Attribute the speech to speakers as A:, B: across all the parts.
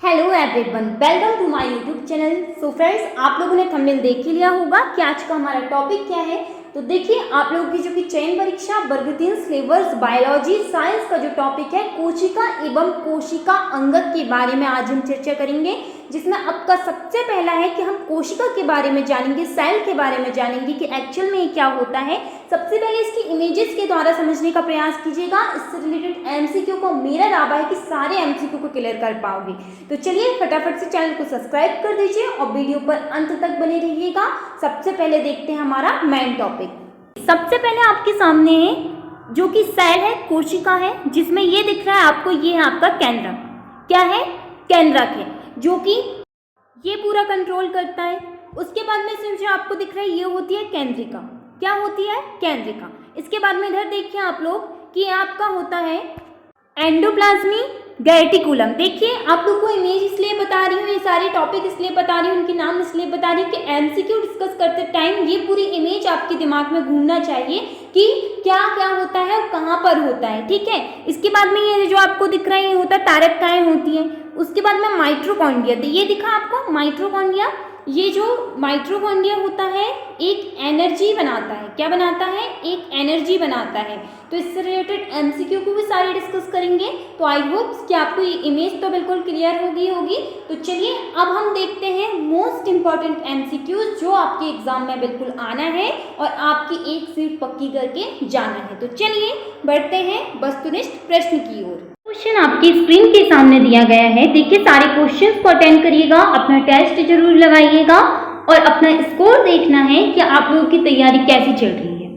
A: Hello everyone, welcome to my YouTube channel. So friends, आप लोगों ने थंबनेल देख ही लिया होगा कि आज का हमारा टॉपिक क्या है। तो देखिए, आप लोगों की जो कि चयन परीक्षा वर्ग 3 सिलेबस बायोलॉजी साइंस का जो टॉपिक है कोशिका एवं कोशिका अंगक के बारे में आज हम चर्चा करेंगे, जिसमें आपका सबसे पहला है कि हम कोशिका के बारे में जानेंगे, सेल के बारे में जानेंगे कि एक्चुअल में ये क्या होता है। सबसे पहले इसकी इमेजेस के द्वारा समझने का प्रयास कीजिएगा। इससे रिलेटेड एमसीक्यू को मेरा दावा है कि सारे एमसीक्यू को क्लियर कर पाओगे। तो चलिए फटाफट से चैनल को सब्सक्राइब कर दीजिए और वीडियो पर अंत तक बने रहिएगा। सबसे पहले देखते हैं हमारा मेन टॉपिक। सबसे पहले आपके सामने है जो कि सेल है, कोशिका है, जिसमें ये दिख रहा है आपको, ये है आपका केंद्रक। क्या है? केंद्रक है, जो कि ये पूरा कंट्रोल करता है। उसके बाद में इसमें जो आपको दिख रहा है ये होती है केंद्रिका। क्या होती है? केंद्रिका। इसके बाद में इधर देखिए आप लोग कि ये आपका होता है एंडोप्लाज्मी रेटिकुलम। देखिए, आप लोग को इमेज इसलिए बता रही हूँ, ये सारे टॉपिक इसलिए बता रही हूँ, उनके नाम इसलिए बता रही हूँ कि एमसीक्यू डिस्कस करते टाइम ये पूरी इमेज आपके दिमाग में घूमना चाहिए कि क्या क्या होता है और कहाँ पर होता है। ठीक है। इसके बाद में ये जो आपको दिख रहा है ये होता है तारककाएं होती हैं। उसके बाद में माइटोकॉन्ड्रिया, तो ये दिखा आपको माइटोकॉन्ड्रिया। ये जो माइटोकॉन्ड्रिया होता है एक एनर्जी बनाता है। क्या बनाता है? एक एनर्जी बनाता है। तो इससे रिलेटेड एमसीक्यू को भी सारे डिस्कस करेंगे। तो आई होप कि आपको ये इमेज तो बिल्कुल क्लियर होगी। तो चलिए अब हम देखते हैं मोस्ट इंपॉर्टेंट एमसीक्यू जो आपके एग्जाम में बिल्कुल आना है और आपकी एक सीट पक्की करके जाना है। तो चलिए बढ़ते हैं वस्तुनिष्ठ प्रश्न की ओर। क्वेश्चन आपकी स्क्रीन के सामने दिया गया है। देखिए, सारे क्वेश्चंस को अटेंड करिएगा, अपना टेस्ट जरूर लगाइएगा और अपना स्कोर देखना है कि आप लोगों की तैयारी कैसी चल रही है।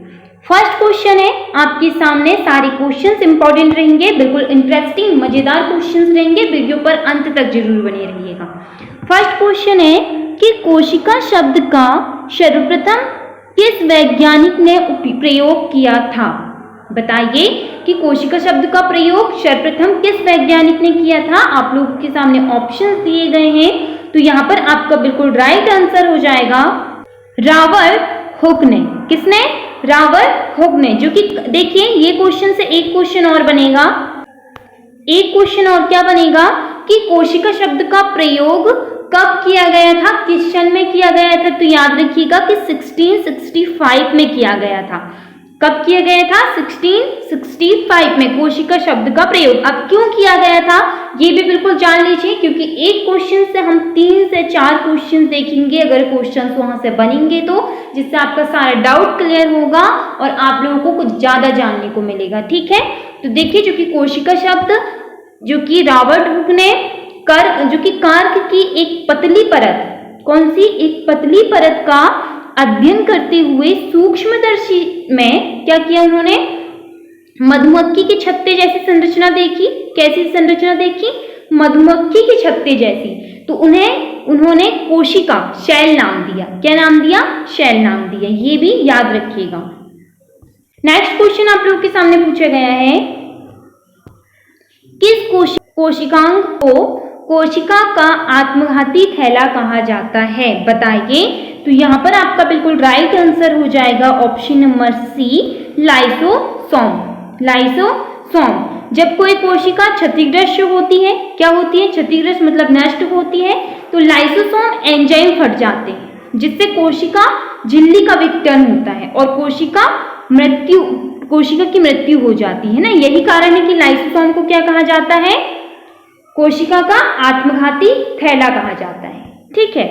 A: फर्स्ट क्वेश्चन है आपके सामने, सारे क्वेश्चंस इंपॉर्टेंट रहेंगे, बिल्कुल इंटरेस्टिंग मजेदार क्वेश्चंस रहेंगे, वीडियो पर अंत तक जरूर बने रहिएगा। फर्स्ट क्वेश्चन है कि कोशिका शब्द का सर्वप्रथम किस वैज्ञानिक ने प्रयोग किया था? बताइए कि कोशिका शब्द का प्रयोग सर्वप्रथम किस वैज्ञानिक ने किया था। आप लोगों के सामने ऑप्शंस दिए गए हैं, तो यहाँ पर आपका बिल्कुल राइट आंसर हो जाएगा रॉबर्ट हुक ने। किसने? रॉबर्ट हुक ने। जो कि देखिए, ये क्वेश्चन से एक क्वेश्चन और बनेगा। एक क्वेश्चन और क्या बनेगा कि कोशिका शब्द का प्रयोग कब किया गया था, किस सन में किया गया था? तो याद रखिएगा कि 1665 में किया गया था। कब किया गया था? 1665 में कोशिका शब्द का प्रयोग। अब क्यों किया गया था ये भी बिल्कुल जान लीजिए, क्योंकि एक क्वेश्चन से हम 3 से 4 क्वेश्चन देखेंगे अगर क्वेश्चन वहां से बनेंगे तो, जिससे आपका सारा डाउट क्लियर होगा और आप लोगों को कुछ ज्यादा जानने को मिलेगा। ठीक है। तो देखिए, जो कि कोशिका शब्द जो कि रॉबर्ट हुक ने जो कि कार्क की एक पतली परत, कौन सी? एक पतली परत का अध्ययन करते हुए सूक्ष्मदर्शी में क्या किया उन्होंने? मधुमक्खी के छत्ते जैसी संरचना देखी। कैसी संरचना देखी? मधुमक्खी के छत्ते जैसी। तो उन्होंने कोशिका शैल नाम दिया। क्या नाम दिया? शैल नाम दिया। ये भी याद रखिएगा। नेक्स्ट क्वेश्चन आप लोगों के सामने पूछा गया है, किस कोशिकांग को कोशिका का आत्मघाती थैला कहा जाता है? बताइए। तो यहाँ पर आपका बिल्कुल राइट आंसर हो जाएगा option number C, lysosome. Lysosome. जब कोई कोशिका क्षतिग्रस्त होती है, क्या होती है? क्षतिग्रस्त मतलब नष्ट होती है, तो लाइसोसोम एंजाइम फट जाते हैं, जिससे कोशिका झिल्ली का विघटन होता है और कोशिका की मृत्यु हो जाती है ना। यही कारण है कि लाइसोसोम को क्या कहा जाता है? कोशिका का आत्मघाती थैला कहा जाता है। ठीक है।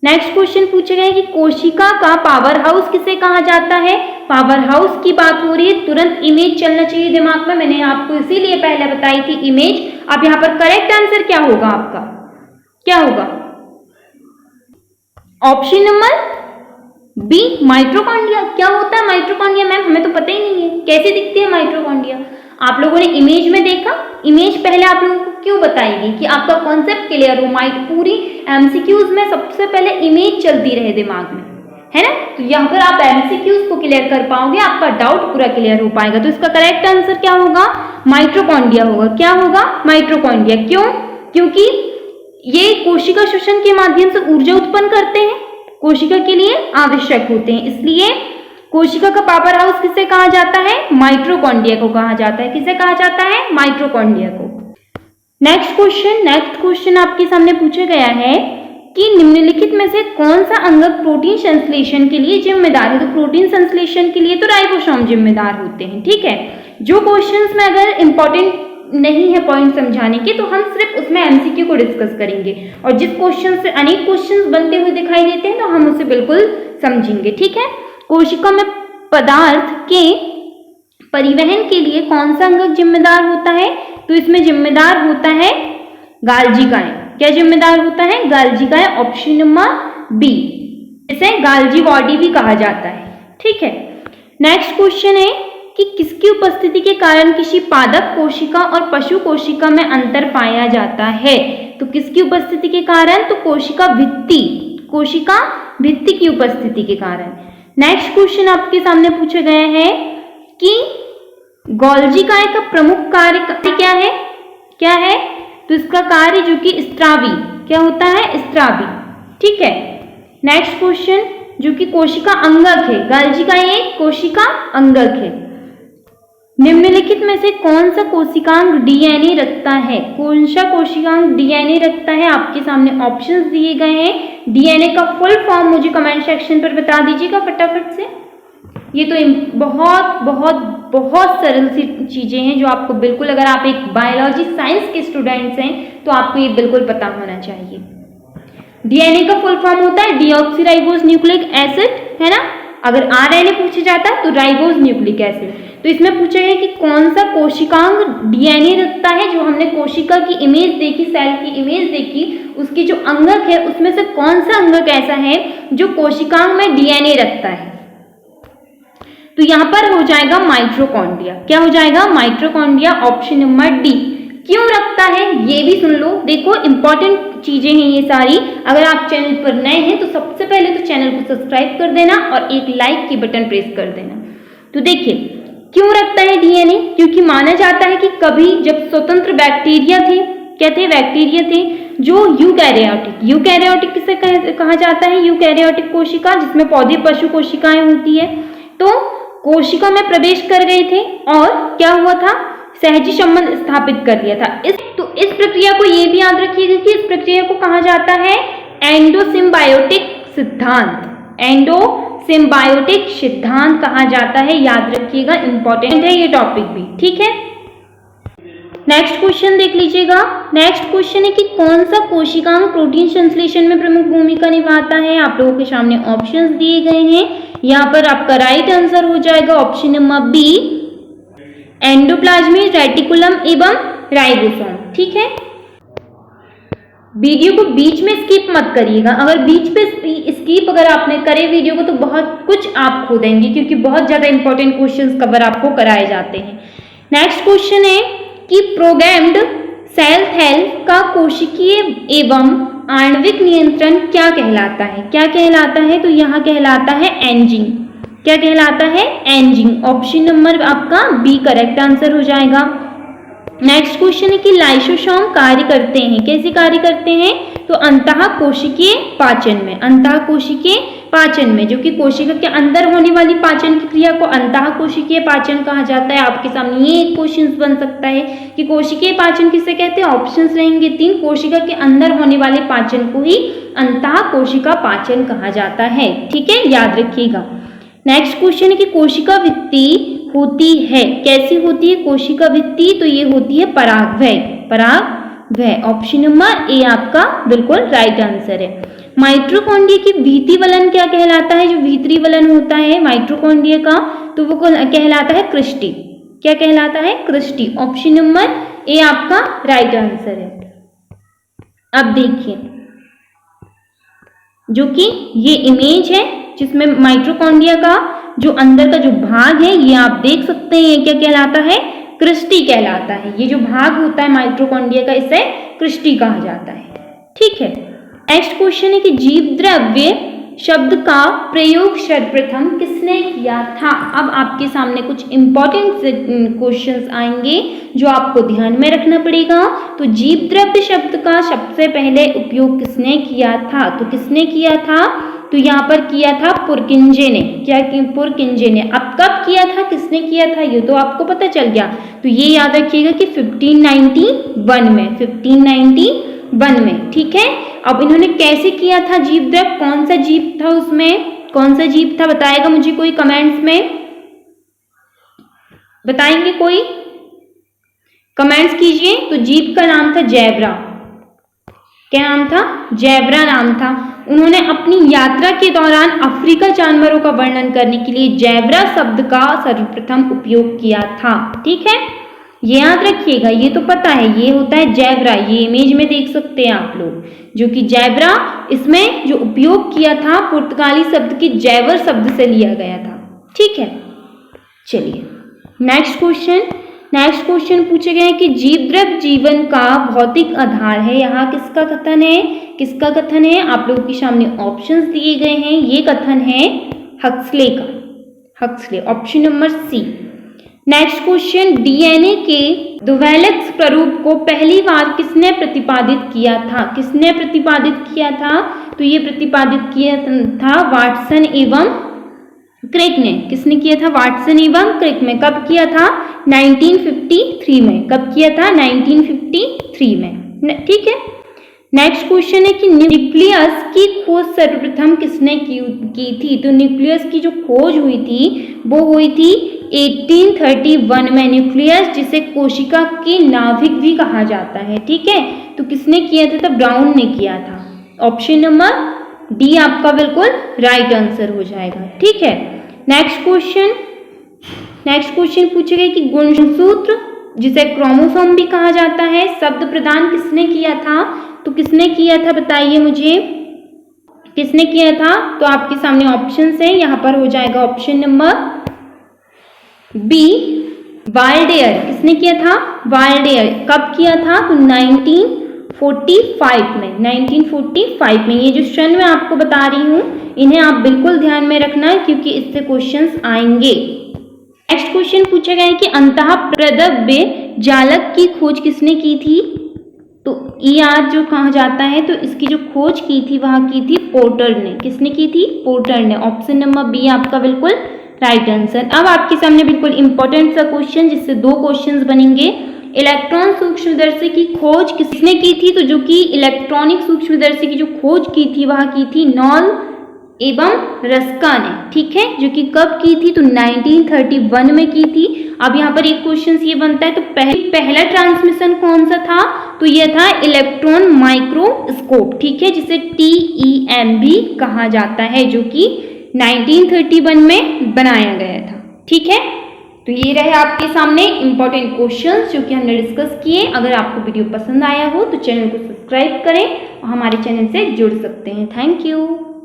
A: नेक्स्ट क्वेश्चन पूछा गया कि कोशिका का पावर हाउस किसे कहा जाता है? पावर हाउस की बात हो रही है, तुरंत इमेज चलना चाहिए दिमाग में। मैंने आपको इसीलिए पहले बताई थी इमेज। अब यहाँ पर करेक्ट आंसर क्या होगा आपका? क्या होगा? Option number B, mitochondria. क्या होता है माइटोकॉन्ड्रिया? मैम हमें तो पता ही नहीं है, कैसे दिखती है माइटोकॉन्ड्रिया? आप लोगों ने इमेज में देखा। इमेज पहले आप लोगों को क्यों बताएगी कि आपका कॉन्सेप्ट क्लियर हो। पूरी एमसीक्यूज में सबसे पहले इमेज चलती रहे दिमाग में, है ना। तो यहाँ पर आप एमसीक्यूज को क्लियर कर पाओगे, आपका डाउट पूरा क्लियर हो पाएगा। तो इसका करेक्ट आंसर क्या होगा? माइटोकॉन्ड्रिया होगा। क्या होगा? माइटोकॉन्ड्रिया। क्यों? क्योंकि ये कोशिका श्वसन के माध्यम से ऊर्जा उत्पन्न करते हैं, कोशिका के लिए आवश्यक होते हैं, इसलिए कोशिका का पावर हाउस किसे कहा जाता है? माइटोकॉन्ड्रिया को कहा जाता है। किसे कहा जाता है? माइटोकॉन्ड्रिया को। नेक्स्ट क्वेश्चन आपके सामने पूछा गया है कि निम्नलिखित में से कौन सा अंगक प्रोटीन संश्लेषण के लिए जिम्मेदार है। तो प्रोटीन संश्लेषण के लिए तो राइबोसोम जिम्मेदार होते हैं, ठीक है। जो क्वेश्चंस में अगर इंपॉर्टेंट नहीं है पॉइंट समझाने के तो हम सिर्फ उसमें एमसीक्यू को डिस्कस करेंगे, और जिस क्वेश्चन से अनेक क्वेश्चंस बनते हुए दिखाई देते हैं तो हम उसे बिल्कुल समझेंगे, ठीक है। कोशिका में पदार्थ के परिवहन के लिए कौन सा अंगक जिम्मेदार होता है। तो इसमें जिम्मेदार होता है गाल्जिकाएं। क्या जिम्मेदार होता है? गाल्जिकाएं। ऑप्शन नंबर बी, इसे गाल्जी बॉडी भी कहा जाता है, ठीक है। नेक्स्ट क्वेश्चन है कि किसकी उपस्थिति के कारण किसी पादप कोशिका और पशु कोशिका में अंतर पाया जाता है। तो किसकी उपस्थिति के कारण? तो कोशिका भित्ति की उपस्थिति के कारण। नेक्स्ट क्वेश्चन आपके सामने पूछा गया है कि गोल्जिकाएं का प्रमुख कार्य क्या है? तो इसका कार्य जो कि स्त्रावी, क्या होता है? स्त्रावी, ठीक है। नेक्स्ट क्वेश्चन जो कि कोशिका अंगक है, गोल्जिकाएं एक कोशिका अंगक है। निम्नलिखित में से कौन सा कोशिकांग डीएनए रखता है? कौन सा कोशिकांग डीएनए रखता है? आपके सामने ऑप्शंस दिए गए हैं। डीएनए का फुल फॉर्म मुझे कमेंट सेक्शन पर बता दीजिएगा फटाफट से। ये तो बहुत बहुत बहुत सरल सी चीजें हैं जो आपको बिल्कुल, अगर आप एक बायोलॉजी साइंस के स्टूडेंट्स हैं तो आपको ये बिल्कुल पता होना चाहिए। डीएनए का फुल फॉर्म होता है डीऑक्सीराइबोज न्यूक्लिक एसिड, है ना। अगर आरएनए पूछा जाता है तो राइबोज न्यूक्लिक एसिड। तो इसमें पूछा है कि कौन सा कोशिकांग डीएनए रखता है। जो हमने कोशिका की इमेज देखी, सेल की इमेज देखी, उसकी जो अंगक है उसमें से कौन सा अंगक ऐसा है जो कोशिकांग में डीएनए रखता है। तो यहां पर हो जाएगा माइटोकॉन्ड्रिया। क्या हो जाएगा? माइटोकॉन्ड्रिया। Option number D. क्यों रखता है ये भी सुन लो। देखो इंपॉर्टेंट चीजें हैं ये सारी। अगर आप चैनल पर नए हैं तो सबसे पहले तो चैनल को सब्सक्राइब कर देना और एक लाइक की बटन प्रेस कर देना। तो देखिए क्यों रखता है डीएनए, क्योंकि माना जाता है कि कभी जब स्वतंत्र बैक्टीरिया थे, क्या थे? बैक्टीरिया थे जो यूकैरियोटिक किसे कहा जाता है? यूकैरियोटिक कोशिका, जिसमें पौधे पशु कोशिकाएं होती है, तो कोशिका में प्रवेश कर गए थे और क्या हुआ था? सहजी संबंध स्थापित कर लिया था। इस प्रक्रिया को ये भी याद रखिएगा कि इस प्रक्रिया को कहा जाता है एंडोसिम्बायोटिक सिद्धांत। एंडोसिम्बायोटिक सिद्धांत कहा जाता है, याद रखिएगा, इंपॉर्टेंट है ये टॉपिक भी, ठीक है। नेक्स्ट क्वेश्चन देख लीजिएगा। नेक्स्ट क्वेश्चन है कि कौन सा कोशिकांग प्रोटीन संश्लेषण में प्रमुख भूमिका निभाता है। आप लोगों के सामने ऑप्शंस दिए गए हैं। यहाँ पर आपका राइट आंसर हो जाएगा option number B, endoplasmic reticulum एवं राइबोसोम, ठीक है। वीडियो को बीच में स्किप मत करिएगा। अगर बीच पे स्किप अगर आपने करे वीडियो को तो बहुत कुछ आप खो देंगे, क्योंकि बहुत ज्यादा इंपॉर्टेंट क्वेश्चंस कवर आपको कराए जाते हैं। नेक्स्ट क्वेश्चन है कि प्रोग्राम्ड सेल हेल्थ का कोशिकीय एवं आणविक नियंत्रण क्या कहलाता है? क्या कहलाता है? तो यहाँ कहलाता है एंजिंग। क्या कहलाता है? एंजिंग। ऑप्शन नंबर आपका बी करेक्ट आंसर हो जाएगा। नेक्स्ट क्वेश्चन है कि लाइसोसोम कार्य करते हैं, कैसे कार्य करते हैं? तो अंतःकोशिकीय पाचन में, अंतःकोशिकीय पाचन में, जो कि कोशिका के अंदर होने वाली पाचन की क्रिया को अंतःकोशिकीय पाचन कहा जाता है। आपके सामने ये एक क्वेश्चन बन सकता है कि कोशिकीय पाचन किसे कहते हैं? ऑप्शंस रहेंगे 3। कोशिका के अंदर होने वाले पाचन को ही अंतःकोशिका पाचन कहा जाता है, ठीक है, याद रखिएगा। नेक्स्ट क्वेश्चन है कि कोशिका भित्ति होती है, कैसी होती है कोशिका भित्ति? तो ये होती है परागवय, परागवय। ऑप्शन नंबर ए आपका बिल्कुल राइट आंसर है। माइटोकॉन्ड्रिया की भीतरी वलन क्या कहलाता है? जो भीतरी वलन होता है माइटोकॉन्ड्रिया का, तो वो कहलाता है क्रिस्टी। क्या कहलाता है? क्रिस्टी। ऑप्शन नंबर ए आपका राइट आंसर है। अब देखिए जो कि ये इमेज है जिसमें माइटोकॉन्ड्रिया का जो अंदर का जो भाग है ये आप देख सकते हैं, क्या कहलाता है? क्रिस्टी कहलाता है। ये जो भाग होता है माइटोकॉन्ड्रिया का, इसे क्रिस्टी कहा जाता है, ठीक है। नेक्स्ट क्वेश्चन है कि जीव द्रव्य शब्द का प्रयोग सर्वप्रथम किसने किया था? अब आपके सामने कुछ इंपॉर्टेंट क्वेश्चंस आएंगे जो आपको ध्यान में रखना पड़ेगा। तो जीव द्रव्य शब्द का सबसे पहले उपयोग किसने किया था? तो किसने किया था? तो यहाँ पर किया था पुरकिंजे ने। क्या? पुरकिंजे ने। अब कब किया था, किसने किया था, ये तो आपको पता चल गया। तो ये याद रखिएगा कि 1591 में, 1591 में, ठीक है। अब इन्होंने कैसे किया था जीव द्रव, कौन सा जीव था उसमें, कौन सा जीव था, बताएगा मुझे कोई कमेंट्स में, बताएंगे कोई, कमेंट्स कीजिए। तो जीव का नाम था जैबरा, क्या नाम था, जैबरा नाम था। उन्होंने अपनी यात्रा के दौरान अफ्रीका जानवरों का वर्णन करने के लिए जैबरा शब्द का सर्वप्रथम उपयोग किया था, ठीक है, ये याद रखिएगा, ये तो पता है, ये होता है जैबरा, ये इमेज में देख सकते हैं आप लोग, जो कि जैबरा, इसमें जो उपयोग किया था पुर्तगाली शब्द की जैवर शब्द से लिया गया था, ठीक है। चलिए नेक्स्ट क्वेश्चन पूछे गए कि जीव द्रव जीवन का भौतिक आधार है, यहाँ किसका कथन है, किसका कथन है, आप लोगों के सामने ऑप्शंस दिए गए हैं, ये कथन है हक्सले का, Huxley, option number C. Next question, DNA के द्वैलक स्वरूप को पहली बार किसने प्रतिपादित किया था, किसने प्रतिपादित किया था, तो ये प्रतिपादित किया था वाटसन एवं क्रिक ने, किसने किया था, वाटसन एवं क्रिक में, कब किया था, 1953 में, कब किया था, 1953 में, ठीक है। नेक्स्ट क्वेश्चन है कि न्यूक्लियस की खोज सर्वप्रथम किसने की थी, तो न्यूक्लियस की जो खोज हुई थी वो हुई थी 1831 में, न्यूक्लियस जिसे कोशिका के नाभिक भी कहा जाता है, ठीक है, तो किसने किया था, तो ब्राउन ने किया था, ऑप्शन नंबर डी आपका बिल्कुल राइट आंसर हो जाएगा, ठीक है। नेक्स्ट क्वेश्चन पूछेगा कि गुणसूत्र जिसे क्रोमोसोम भी कहा जाता है, शब्द प्रदान किसने किया था, तो किसने किया था बताइए मुझे, किसने किया था, तो आपके सामने ऑप्शंस है, यहां पर हो जाएगा ऑप्शन नंबर बी वाल्डेयर, किसने किया था, वाल्डेयर, कब किया था, तो 1945 में, 1945 में। ये जो सन मैं आपको बता रही हूं इन्हें आप बिल्कुल ध्यान में रखना क्योंकि इससे क्वेश्चंस आएंगे। नेक्स्ट क्वेश्चन पूछा गया है कि अंतः प्रद्रव्य जालक की खोज किसने की थी, तो ER जो कहा जाता है, तो इसकी जो खोज की थी वह की थी पोर्टर ने, किसने की थी, पोर्टर ने, ऑप्शन नंबर बी आपका बिल्कुल राइट आंसर। अब आपके सामने बिल्कुल इंपॉर्टेंट सा क्वेश्चन जिससे दो क्वेश्चंस बनेंगे, इलेक्ट्रॉन सूक्ष्मदर्शी की खोज किसने की थी, तो जो कि इलेक्ट्रॉनिक सूक्ष्मदर्शी की जो खोज की थी वह की थी नॉल एवं रस्का ने, ठीक है, जो कि कब की थी, तो 1931 में की थी। अब यहाँ पर एक क्वेश्चन ये बनता है, तो पहला ट्रांसमिशन कौन सा था, तो यह था इलेक्ट्रॉन माइक्रोस्कोप, ठीक है, जिसे TEM भी कहा जाता है, जो कि 1931 में बनाया गया था, ठीक है। तो ये रहे आपके सामने इंपॉर्टेंट क्वेश्चंस जो कि हमने डिस्कस किए। अगर आपको वीडियो पसंद आया हो तो चैनल को सब्सक्राइब करें और हमारे चैनल से जुड़ सकते हैं। Thank you.